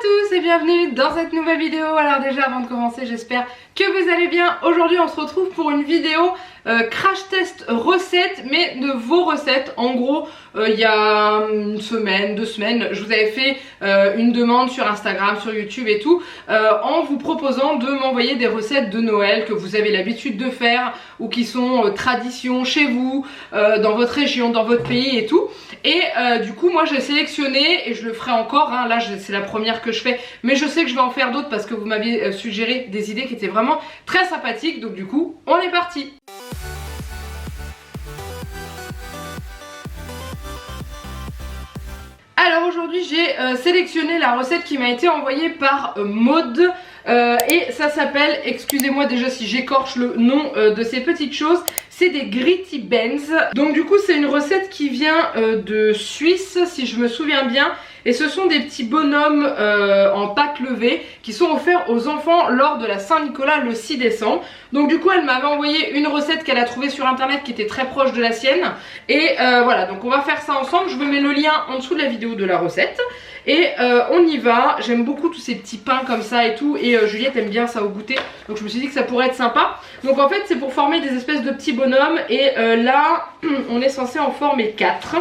tous et bienvenue dans cette nouvelle vidéo. Alors déjà avant de commencer, j'espère que vous allez bien. Aujourd'hui on se retrouve pour une vidéo crash test recettes, mais de vos recettes. En gros il y a une semaine, 2 semaines, je vous avais fait une demande sur Instagram, sur YouTube et tout, en vous proposant de m'envoyer des recettes de Noël que vous avez l'habitude de faire ou qui sont tradition chez vous, dans votre région, dans votre pays et tout. Et du coup moi j'ai sélectionné, et je le ferai encore, hein, là c'est la première que je fais, mais je sais que je vais en faire d'autres parce que vous m'aviez suggéré des idées qui étaient vraiment très sympathiques. Donc du coup on est parti. Alors aujourd'hui j'ai sélectionné la recette qui m'a été envoyée par Maud, et ça s'appelle, excusez-moi déjà si j'écorche le nom de ces petites choses, c'est des Gritty Benz. Donc du coup c'est une recette qui vient de Suisse si je me souviens bien, et ce sont des petits bonhommes en pâte levée qui sont offerts aux enfants lors de la Saint-Nicolas le 6 décembre. Donc du coup elle m'avait envoyé une recette qu'elle a trouvée sur internet qui était très proche de la sienne, et voilà, donc on va faire ça ensemble. Je vous mets le lien en dessous de la vidéo de la recette et on y va. J'aime beaucoup tous ces petits pains comme ça et tout, et Juliette aime bien ça au goûter, donc je me suis dit que ça pourrait être sympa. Donc en fait c'est pour former des espèces de petits bonhommes, et là on est censé en former 4.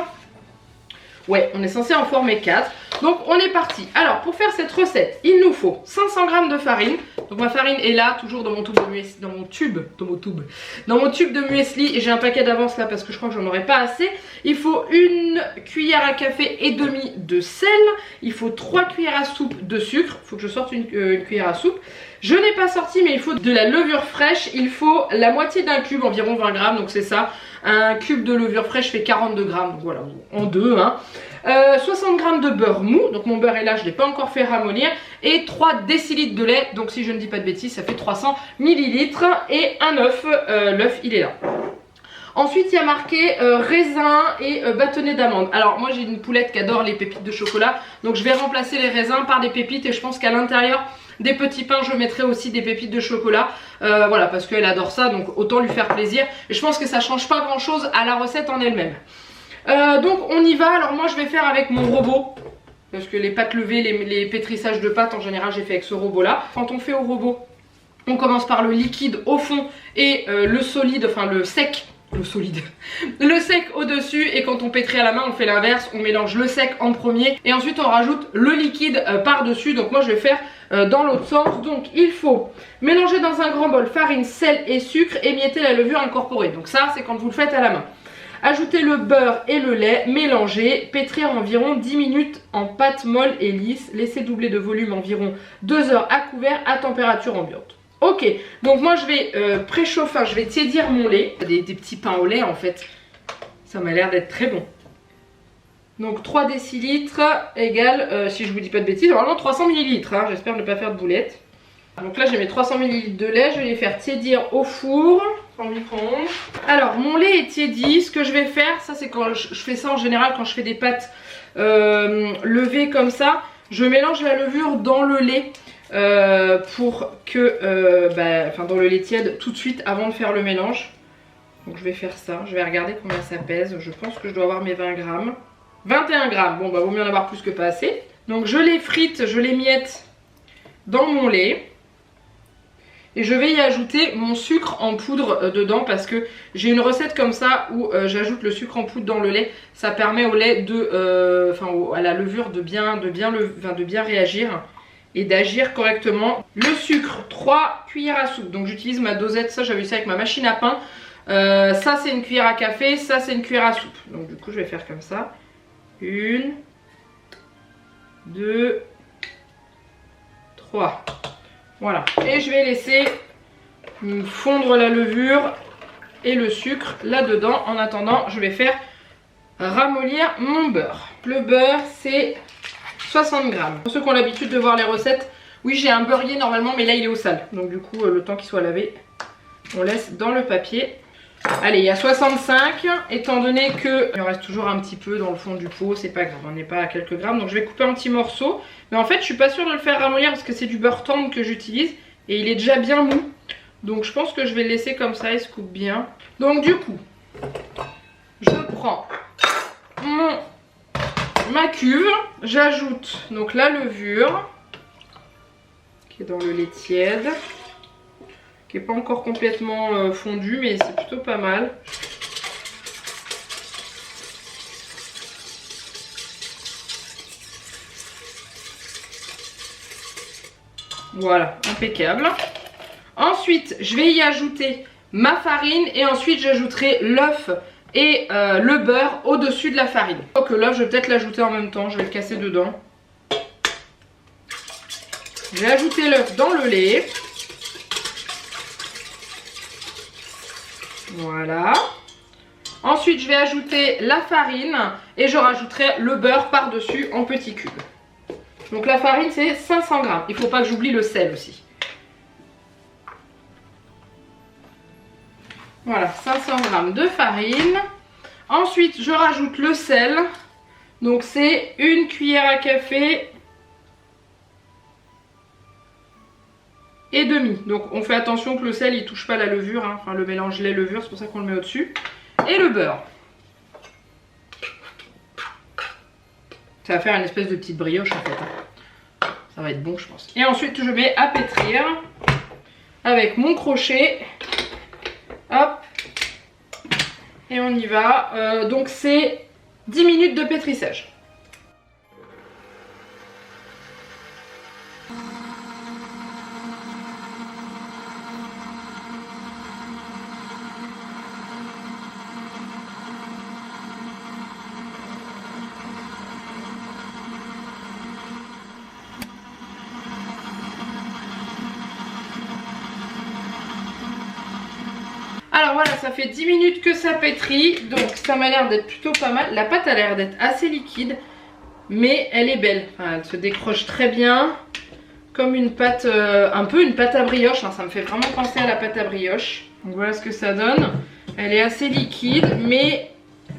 Ouais, on est censé en former 4. Donc on est parti. Alors pour faire cette recette, il nous faut 500 g de farine. Donc ma farine est là, toujours dans mon tube de muesli, dans mon tube de muesli, et j'ai un paquet d'avance là parce que je crois que j'en aurai pas assez. Il faut 1 cuillère à café et demi de sel. Il faut 3 cuillères à soupe de sucre. Il faut que je sorte une cuillère à soupe. Je n'ai pas sorti, mais il faut de la levure fraîche. Il faut la moitié d'un cube, environ 20 g, donc c'est ça. Un cube de levure fraîche fait 42 g, donc voilà, en deux, hein. 60 g de beurre mou, donc mon beurre est là, je ne l'ai pas encore fait ramollir, et 3 décilitres de lait, donc si je ne dis pas de bêtises, ça fait 300 ml, et un œuf, l'œuf il est là. Ensuite il y a marqué raisin et bâtonnet d'amande. Alors moi j'ai une poulette qui adore les pépites de chocolat, donc je vais remplacer les raisins par des pépites, et je pense qu'à l'intérieur des petits pains je mettrai aussi des pépites de chocolat, voilà, parce qu'elle adore ça, donc autant lui faire plaisir, et je pense que ça change pas grand chose à la recette en elle-même. Donc on y va. Alors moi je vais faire avec mon robot, parce que les pâtes levées, les pétrissages de pâtes en général j'ai fait avec ce robot là. Quand on fait au robot, on commence par le liquide au fond et le solide, enfin le sec, le sec au dessus, et quand on pétrit à la main on fait l'inverse, on mélange le sec en premier et ensuite on rajoute le liquide par dessus. Donc moi je vais faire dans l'autre sens. Donc il faut mélanger dans un grand bol farine, sel et sucre, émietter la levure incorporée. Donc ça c'est quand vous le faites à la main. Ajoutez le beurre et le lait, mélanger, pétrir environ 10 minutes en pâte molle et lisse, laisser doubler de volume environ 2 heures à couvert à température ambiante. Ok, donc moi je vais préchauffer, je vais tiédir mon lait, des petits pains au lait en fait, ça m'a l'air d'être très bon. Donc 3 décilitres égale, si je vous dis pas de bêtises, normalement 300 ml, hein, j'espère ne pas faire de boulettes. Donc là j'ai mes 300 ml de lait, je vais les faire tiédir au four, en micro-ondes. Alors mon lait est tiédi, ce que je vais faire, ça c'est quand je fais ça en général quand je fais des pâtes levées comme ça, je mélange la levure dans le lait pour que, dans le lait tiède tout de suite avant de faire le mélange. Donc je vais faire ça, je vais regarder combien ça pèse, je pense que je dois avoir mes 20 grammes. 21 grammes, bon bah vaut mieux en avoir plus que pas assez. Donc je les frite, je les miette dans mon lait. Et je vais y ajouter mon sucre en poudre dedans, parce que j'ai une recette comme ça où j'ajoute le sucre en poudre dans le lait. Ça permet au lait à la levure de bien réagir et d'agir correctement. Le sucre, 3 cuillères à soupe. Donc j'utilise ma dosette, ça j'avais eu ça avec ma machine à pain. Ça c'est une cuillère à café, ça c'est une cuillère à soupe. Donc du coup je vais faire comme ça. 1, 2, 3. Voilà, et je vais laisser fondre la levure et le sucre là-dedans. En attendant, je vais faire ramollir mon beurre. Le beurre, c'est 60 grammes. Pour ceux qui ont l'habitude de voir les recettes, oui, j'ai un beurrier normalement, mais là, il est au sale. Donc du coup, le temps qu'il soit lavé, on laisse dans le papier. Allez, il y a 65, étant donné qu'il en reste toujours un petit peu dans le fond du pot, c'est pas grave, on n'est pas à quelques grammes, donc je vais couper un petit morceau. Mais en fait je suis pas sûre de le faire ramollir parce que c'est du beurre tendre que j'utilise et il est déjà bien mou. Donc je pense que je vais le laisser comme ça, il se coupe bien. Donc du coup, je prends ma cuve, j'ajoute donc la levure. qui est dans le lait tiède, qui n'est pas encore complètement fondu, mais c'est plutôt pas mal. Voilà, impeccable. Ensuite, je vais y ajouter ma farine et ensuite j'ajouterai l'œuf et le beurre au-dessus de la farine. Donc l'œuf, je vais peut-être l'ajouter en même temps, je vais le casser dedans. Je vais ajouter l'œuf dans le lait. Voilà. Ensuite, je vais ajouter la farine et je rajouterai le beurre par-dessus en petits cubes. Donc la farine, c'est 500 grammes. Il ne faut pas que j'oublie le sel aussi. Voilà, 500 grammes de farine. Ensuite, je rajoute le sel. Donc c'est une cuillère à café et demi. Donc on fait attention que le sel il touche pas la levure, hein. Enfin le mélange lait levure, c'est pour ça qu'on le met au-dessus. Et le beurre. Ça va faire une espèce de petite brioche en fait, hein. Ça va être bon je pense. Et ensuite je mets à pétrir avec mon crochet. Hop. Et on y va. Donc c'est 10 minutes de pétrissage. Alors voilà, ça fait 10 minutes que ça pétrit, donc ça m'a l'air d'être plutôt pas mal. La pâte a l'air d'être assez liquide, mais elle est belle. Enfin, elle se décroche très bien, comme une pâte, un peu une pâte à brioche, hein. Ça me fait vraiment penser à la pâte à brioche. Donc voilà ce que ça donne. Elle est assez liquide, mais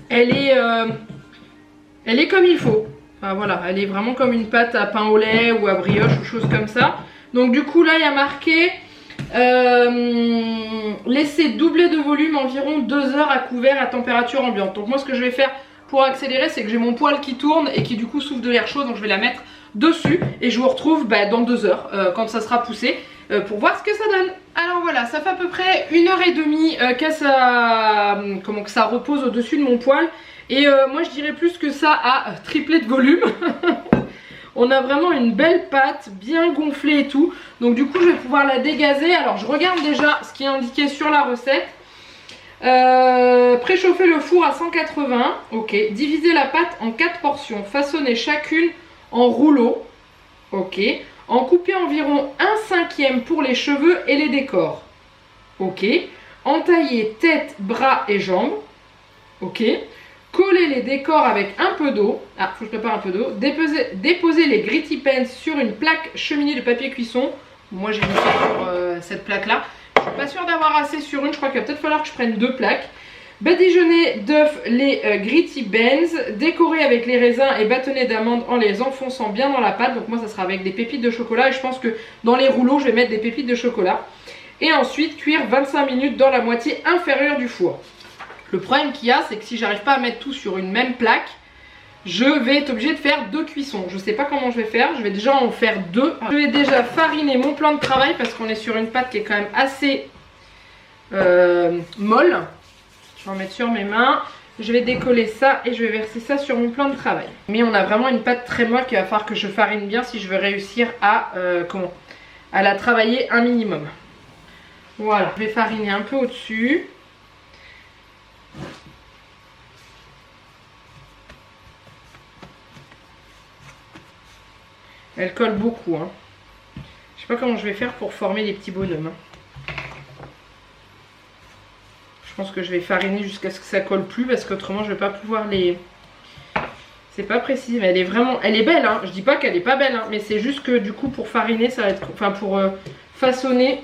elle est comme il faut. Enfin voilà, elle est vraiment comme une pâte à pain au lait ou à brioche ou chose comme ça. Donc du coup là il y a marqué... laisser doubler de volume environ 2 heures à couvert à température ambiante. Donc moi ce que je vais faire pour accélérer, c'est que j'ai mon poêle qui tourne et qui du coup souffle de l'air chaud, donc je vais la mettre dessus et je vous retrouve dans 2 heures quand ça sera poussé pour voir ce que ça donne. Alors voilà, ça fait à peu près 1h30 que ça repose au dessus de mon poêle et moi je dirais plus que ça a triplé de volume. On a vraiment une belle pâte, bien gonflée et tout. Donc du coup je vais pouvoir la dégazer. Alors je regarde déjà ce qui est indiqué sur la recette. Préchauffer le four à 180. Ok. Diviser la pâte en 4 portions. Façonner chacune en rouleau. Ok. En couper environ 1/5 pour les cheveux et les décors. Ok. Entailler tête, bras et jambes. Ok. Coller les décors avec un peu d'eau. Ah, faut que je prépare un peu d'eau. Déposer les gritty pens sur une plaque cheminée de papier cuisson. Moi j'ai mis ça sur cette plaque là. Je suis pas sûre d'avoir assez sur une. Je crois qu'il va peut-être falloir que je prenne 2 plaques. Badigeonner d'œufs les gritty pens. Décorer avec les raisins et bâtonnets d'amandes en les enfonçant bien dans la pâte. Donc moi ça sera avec des pépites de chocolat. Et je pense que dans les rouleaux je vais mettre des pépites de chocolat. Et ensuite cuire 25 minutes dans la moitié inférieure du four. Le problème qu'il y a, c'est que si j'arrive pas à mettre tout sur une même plaque, je vais être obligée de faire 2 cuissons. Je sais pas comment je vais faire, je vais déjà en faire 2. Je vais déjà fariner mon plan de travail parce qu'on est sur une pâte qui est quand même assez molle. Je vais en mettre sur mes mains. Je vais décoller ça et je vais verser ça sur mon plan de travail. Mais on a vraiment une pâte très molle qu'il va falloir que je farine bien si je veux réussir à la travailler un minimum. Voilà, je vais fariner un peu au-dessus. Elle colle beaucoup, hein. Je sais pas comment je vais faire pour former les petits bonhommes, hein. Je pense que je vais fariner jusqu'à ce que ça colle plus parce qu'autrement je vais pas pouvoir les... C'est pas précis, mais elle est vraiment... Elle est belle, hein. Je dis pas qu'elle est pas belle, hein, mais c'est juste que du coup pour fariner ça va être... Enfin pour façonner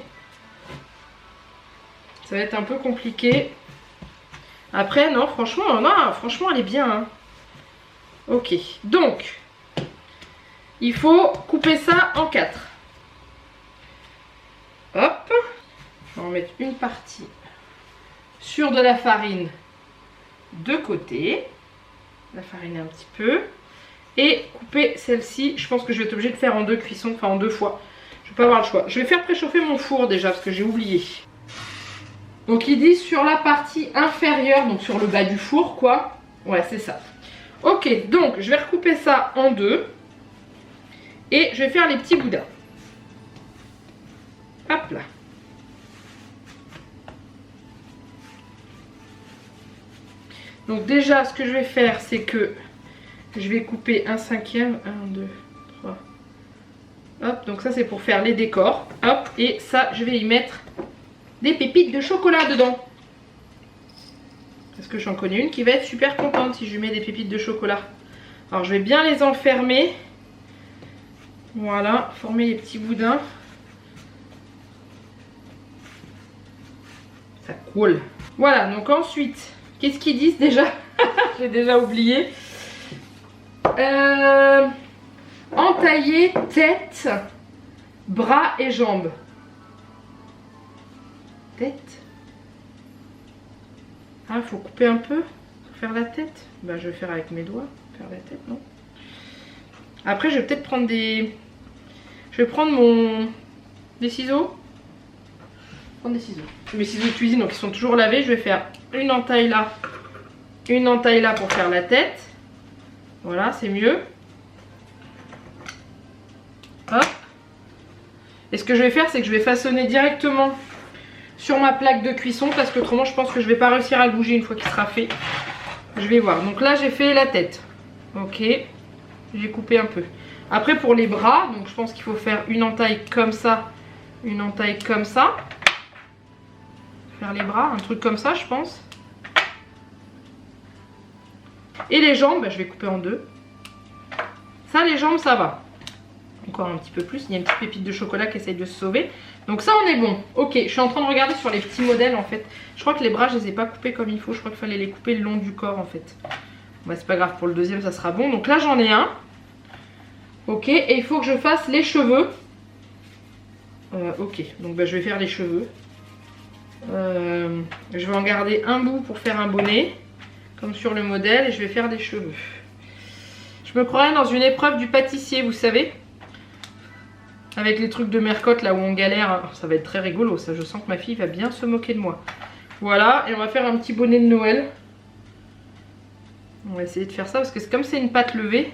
ça va être un peu compliqué. Après non franchement elle est bien, hein. Ok, donc il faut couper ça en 4. Hop, je vais en mettre une partie sur de la farine de côté, la fariner un petit peu et couper celle-ci. Je pense que je vais être obligée de faire en 2 cuissons, enfin en 2 fois. Je vais pas avoir le choix. Je vais faire préchauffer mon four déjà parce que j'ai oublié. Donc ils disent sur la partie inférieure, donc sur le bas du four quoi. Ouais c'est ça. Ok, donc je vais recouper ça en deux. Et je vais faire les petits boudins. Hop là. Donc déjà ce que je vais faire c'est que je vais couper un cinquième. 1, 2, 3. Hop, donc ça c'est pour faire les décors. Hop, et ça je vais y mettre des pépites de chocolat dedans. Parce que j'en connais une qui va être super contente si je lui mets des pépites de chocolat. Alors je vais bien les enfermer. Voilà, former les petits boudins. Ça coule. Voilà, donc ensuite, qu'est-ce qu'ils disent déjà? J'ai déjà oublié. Entailler tête, bras et jambes. Tête. Ah, il faut couper un peu pour faire la tête. Bah, je vais faire avec mes doigts. Faire la tête, non? Après, je vais peut-être prendre des... Je vais prendre des ciseaux. Prendre des ciseaux. Mes ciseaux de cuisine, donc ils sont toujours lavés. Je vais faire une entaille là. Une entaille là pour faire la tête. Voilà, c'est mieux. Hop. Et ce que je vais faire, c'est que je vais façonner directement sur ma plaque de cuisson parce que autrement je pense que je vais pas réussir à le bouger une fois qu'il sera fait. Je vais voir. Donc là j'ai fait la tête. Ok. J'ai coupé un peu. Après pour les bras, donc je pense qu'il faut faire une entaille comme ça. Une entaille comme ça. Faire les bras, un truc comme ça je pense. Et les jambes, bah, je vais couper en deux. Ça les jambes ça va. Encore un petit peu plus. Il y a une petite pépite de chocolat qui essaye de se sauver. Donc ça on est bon. Ok, je suis en train de regarder sur les petits modèles en fait. Je crois que les bras je les ai pas coupés comme il faut. Je crois qu'il fallait les couper le long du corps en fait. Bah c'est pas grave, pour le deuxième ça sera bon. Donc là j'en ai un. Ok, et il faut que je fasse les cheveux. Ok, donc bah, je vais faire les cheveux. Je vais en garder un bout pour faire un bonnet. Comme sur le modèle. Et je vais faire des cheveux. Je me croirais dans une épreuve du pâtissier, vous savez. Avec les trucs de Mercotte là où on galère, ça va être très rigolo ça, je sens que ma fille va bien se moquer de moi. Voilà, et on va faire un petit bonnet de Noël. On va essayer de faire ça parce que comme c'est une pâte levée.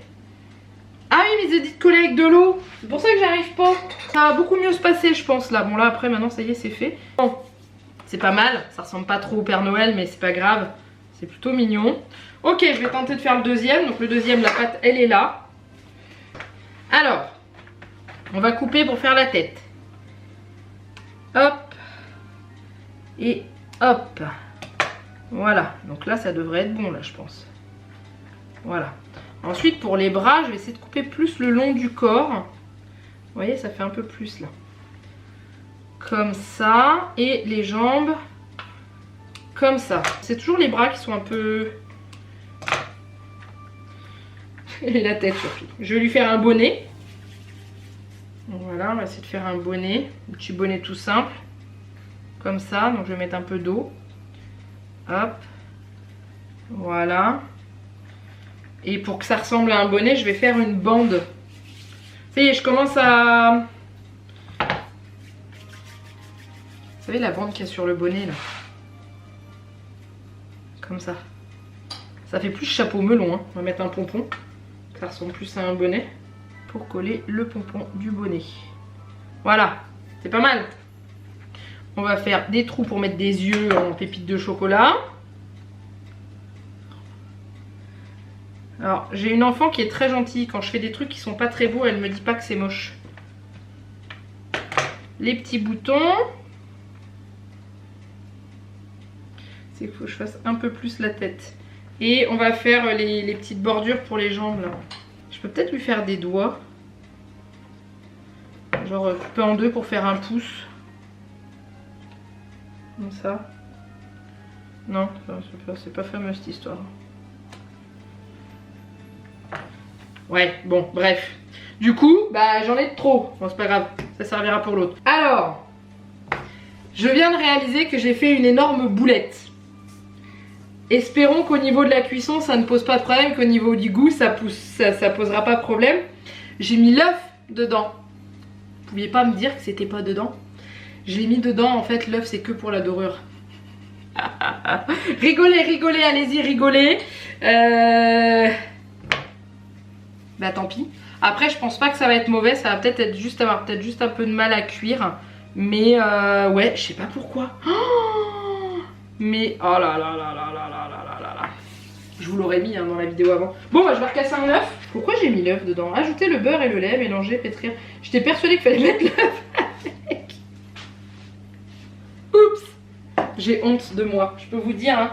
Ah oui, mais j'ai dit de coller avec de l'eau, c'est pour ça que j'arrive pas. Ça va beaucoup mieux se passer je pense là. Bon là après maintenant ça y est c'est fait. Bon, c'est pas mal, ça ressemble pas trop au Père Noël mais c'est pas grave, c'est plutôt mignon. Ok, je vais tenter de faire le deuxième, donc le deuxième la pâte elle est là. Alors... on va couper pour faire la tête. Hop. Et hop. Voilà. Donc là, ça devrait être bon, là, je pense. Voilà. Ensuite, pour les bras, je vais essayer de couper plus le long du corps. Vous voyez, ça fait un peu plus, là. Comme ça. Et les jambes. Comme ça. C'est toujours les bras qui sont un peu... et la tête, surtout. Je vais lui faire un bonnet. Voilà, on va essayer de faire un bonnet, un petit bonnet tout simple, comme ça. Donc je vais mettre un peu d'eau. Hop, voilà. Et pour que ça ressemble à un bonnet, je vais faire une bande. Ça y est, je commence à... Vous savez la bande qu'il y a sur le bonnet là? Comme ça. Ça fait plus chapeau melon, hein. On va mettre un pompon. Ça ressemble plus à un bonnet. Pour coller le pompon du bonnet. Voilà, c'est pas mal. On va faire des trous pour mettre des yeux en pépites de chocolat. Alors, j'ai une enfant qui est très gentille. Quand je fais des trucs qui sont pas très beaux, elle me dit pas que c'est moche. Les petits boutons. C'est qu'il faut que je fasse un peu plus la tête. Et on va faire les petites bordures pour les jambes là. Je peux peut-être lui faire des doigts. Genre couper en deux pour faire un pouce. Comme ça. Non, c'est pas fameux cette histoire. Ouais, bon, bref. Du coup, bah j'en ai trop. Bon, c'est pas grave, ça servira pour l'autre. Alors, je viens de réaliser que j'ai fait une énorme boulette. Espérons qu'au niveau de la cuisson ça ne pose pas de problème, qu'au niveau du goût ça posera pas de problème. J'ai mis l'œuf dedans. Vous pouviez pas me dire que c'était pas dedans? Je l'ai mis dedans, en fait l'œuf c'est que pour la dorure. Rigolez, rigolez, allez-y, rigolez. Bah tant pis. Après je pense pas que ça va être mauvais, ça va peut-être être juste avoir peut-être juste un peu de mal à cuire. Mais ouais, je sais pas pourquoi. Oh, mais oh là là là là là là là là là là. Je vous l'aurais mis hein, dans la vidéo avant. Bon bah je vais recasser un œuf. Pourquoi j'ai mis l'œuf dedans? Ajouter le beurre et le lait, mélanger, pétrir. J'étais persuadée qu'il fallait mettre l'œuf avec. Oups. J'ai honte de moi, je peux vous dire hein.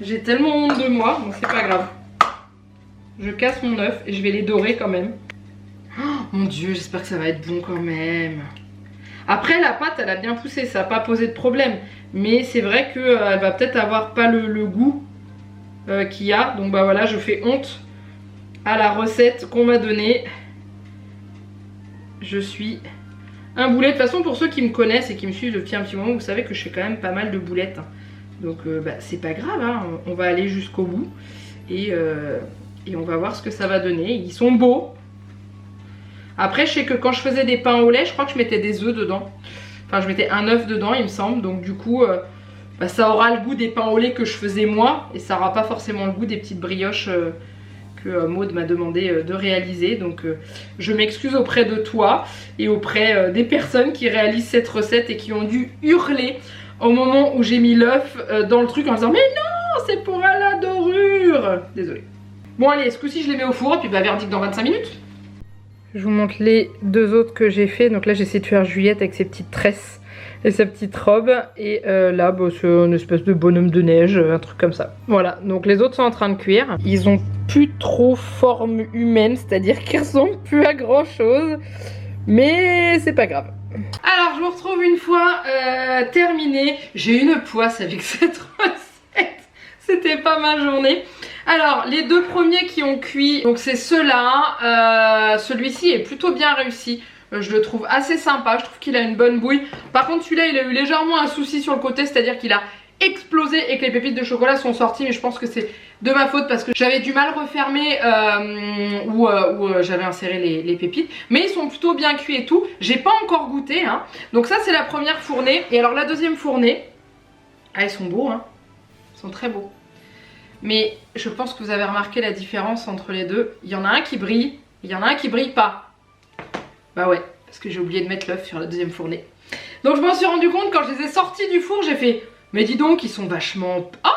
J'ai tellement honte de moi, bon c'est pas grave. Je casse mon œuf et je vais les dorer quand même. Oh, mon dieu, j'espère que ça va être bon quand même. Après la pâte elle a bien poussé, ça n'a pas posé de problème. Mais c'est vrai qu'elle va peut-être avoir pas le goût qu'il y a. Donc bah voilà, je fais honte à la recette qu'on m'a donnée. Je suis un boulet. De toute façon pour ceux qui me connaissent et qui me suivent depuis un petit moment, vous savez que je fais quand même pas mal de boulettes. Donc bah, c'est pas grave, hein. On va aller jusqu'au bout. Et on va voir ce que ça va donner. Ils sont beaux. Après je sais que quand je faisais des pains au lait, je crois que je mettais des œufs dedans. Enfin je mettais un œuf dedans il me semble. Donc du coup bah, ça aura le goût des pains au lait que je faisais moi. Et ça aura pas forcément le goût des petites brioches que Maud m'a demandé de réaliser. Donc je m'excuse auprès de toi et auprès des personnes qui réalisent cette recette et qui ont dû hurler au moment où j'ai mis l'œuf dans le truc en disant mais non c'est pour à la dorure. Désolée. Bon allez, ce coup-ci je les mets au four et puis bah verdict dans 25 minutes. Je vous montre les deux autres que j'ai fait. Donc là j'ai essayé de faire Juliette avec ses petites tresses et sa petite robe. Et là bah, c'est une espèce de bonhomme de neige, un truc comme ça. Voilà, donc les autres sont en train de cuire. Ils ont plus trop forme humaine, c'est-à-dire qu'ils ressemblent plus à grand chose. Mais c'est pas grave. Alors je vous retrouve une fois terminée. J'ai une poisse avec cette recette. C'était pas ma journée. Alors les deux premiers qui ont cuit, donc c'est ceux-là. Celui-ci est plutôt bien réussi. Je le trouve assez sympa, je trouve qu'il a une bonne bouille. Par contre celui-là il a eu légèrement un souci sur le côté, c'est-à-dire qu'il a explosé et que les pépites de chocolat sont sorties. Mais je pense que c'est de ma faute parce que j'avais du mal refermer où j'avais inséré les pépites. Mais ils sont plutôt bien cuits et tout. J'ai pas encore goûté hein. Donc ça c'est la première fournée. Et alors la deuxième fournée, ah ils sont beaux hein. Ils sont très beaux. Mais je pense que vous avez remarqué la différence entre les deux. Il y en a un qui brille, il y en a un qui brille pas. Bah ouais, parce que j'ai oublié de mettre l'œuf sur la deuxième fournée. Donc je m'en suis rendu compte quand je les ai sortis du four, j'ai fait mais dis donc ils sont vachement... Oh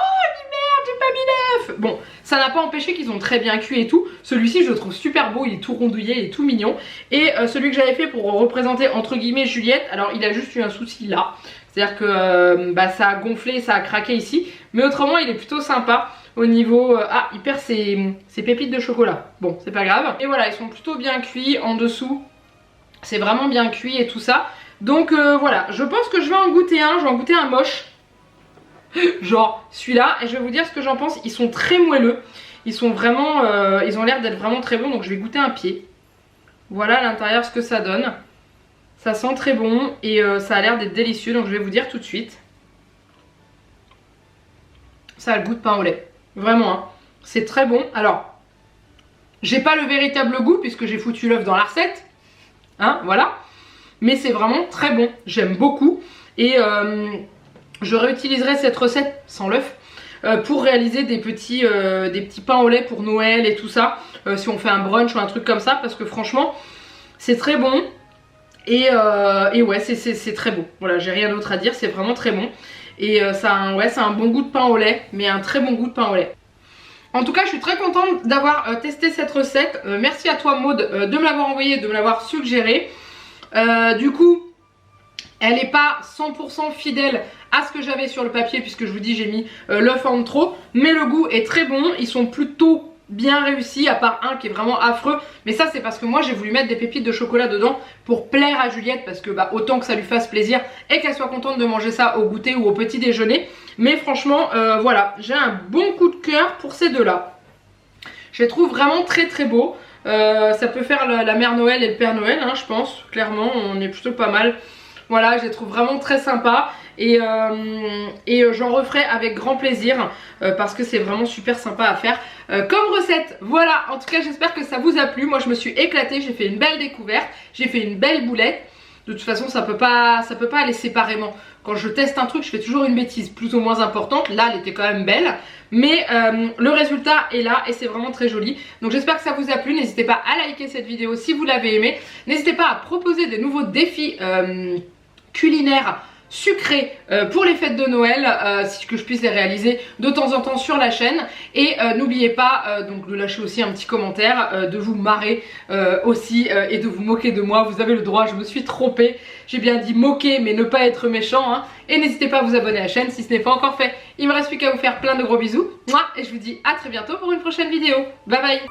merde, j'ai pas mis l'œuf. Bon, ça n'a pas empêché qu'ils ont très bien cuit et tout. Celui-ci je le trouve super beau, il est tout rondouillé, il est tout mignon. Et celui que j'avais fait pour représenter entre guillemets Juliette, alors il a juste eu un souci là. C'est-à-dire que bah, ça a gonflé, ça a craqué ici. Mais autrement il est plutôt sympa. Au niveau... ah, il perd ses pépites de chocolat. Bon, c'est pas grave. Et voilà, ils sont plutôt bien cuits en dessous. C'est vraiment bien cuit et tout ça. Donc voilà, je pense que je vais en goûter un. Je vais en goûter un moche. Genre celui-là. Et je vais vous dire ce que j'en pense. Ils sont très moelleux. Ils sont vraiment... ils ont l'air d'être vraiment très bons. Donc je vais goûter un pied. Voilà à l'intérieur ce que ça donne. Ça sent très bon. Et ça a l'air d'être délicieux. Donc je vais vous dire tout de suite. Ça a le goût de pain au lait. Vraiment hein. C'est très bon. Alors, j'ai pas le véritable goût puisque j'ai foutu l'œuf dans la recette. Hein, voilà. Mais c'est vraiment très bon. J'aime beaucoup. Et je réutiliserai cette recette sans l'œuf pour réaliser des petits pains au lait pour Noël et tout ça. Si on fait un brunch ou un truc comme ça. Parce que franchement, c'est très bon. Et ouais, c'est très bon. Voilà, j'ai rien d'autre à dire. C'est vraiment très bon. Et ça a un bon goût de pain au lait. Mais un très bon goût de pain au lait. En tout cas je suis très contente d'avoir testé cette recette. Merci à toi Maud de me l'avoir envoyée, de me l'avoir suggérée. Du coup elle n'est pas 100% fidèle à ce que j'avais sur le papier, puisque je vous dis j'ai mis l'œuf en trop. Mais le goût est très bon, ils sont plutôt bien réussis, à part un qui est vraiment affreux. Mais ça c'est parce que moi j'ai voulu mettre des pépites de chocolat dedans pour plaire à Juliette, parce que bah, autant que ça lui fasse plaisir et qu'elle soit contente de manger ça au goûter ou au petit déjeuner. Mais franchement voilà, j'ai un bon coup de cœur pour ces deux là. Je les trouve vraiment très très beaux. Ça peut faire la mère Noël et le père Noël hein, je pense, clairement on est plutôt pas mal. Voilà, je les trouve vraiment très sympas. Et j'en referai avec grand plaisir parce que c'est vraiment super sympa à faire comme recette. Voilà, en tout cas j'espère que ça vous a plu. Moi je me suis éclatée, j'ai fait une belle découverte, j'ai fait une belle boulette. De toute façon ça peut pas aller séparément. Quand je teste un truc, je fais toujours une bêtise plus ou moins importante. Là, elle était quand même belle. Mais le résultat est là et c'est vraiment très joli. Donc j'espère que ça vous a plu. N'hésitez pas à liker cette vidéo si vous l'avez aimé. N'hésitez pas à proposer des nouveaux défis culinaires sucrés pour les fêtes de Noël, que je puisse les réaliser de temps en temps sur la chaîne. Et n'oubliez pas donc de lâcher aussi un petit commentaire, de vous marrer aussi et de vous moquer de moi. Vous avez le droit, je me suis trompée. J'ai bien dit moquer mais ne pas être méchant hein. Et n'hésitez pas à vous abonner à la chaîne si ce n'est pas encore fait. Il me reste plus qu'à vous faire plein de gros bisous. Moi, et je vous dis à très bientôt pour une prochaine vidéo. Bye bye.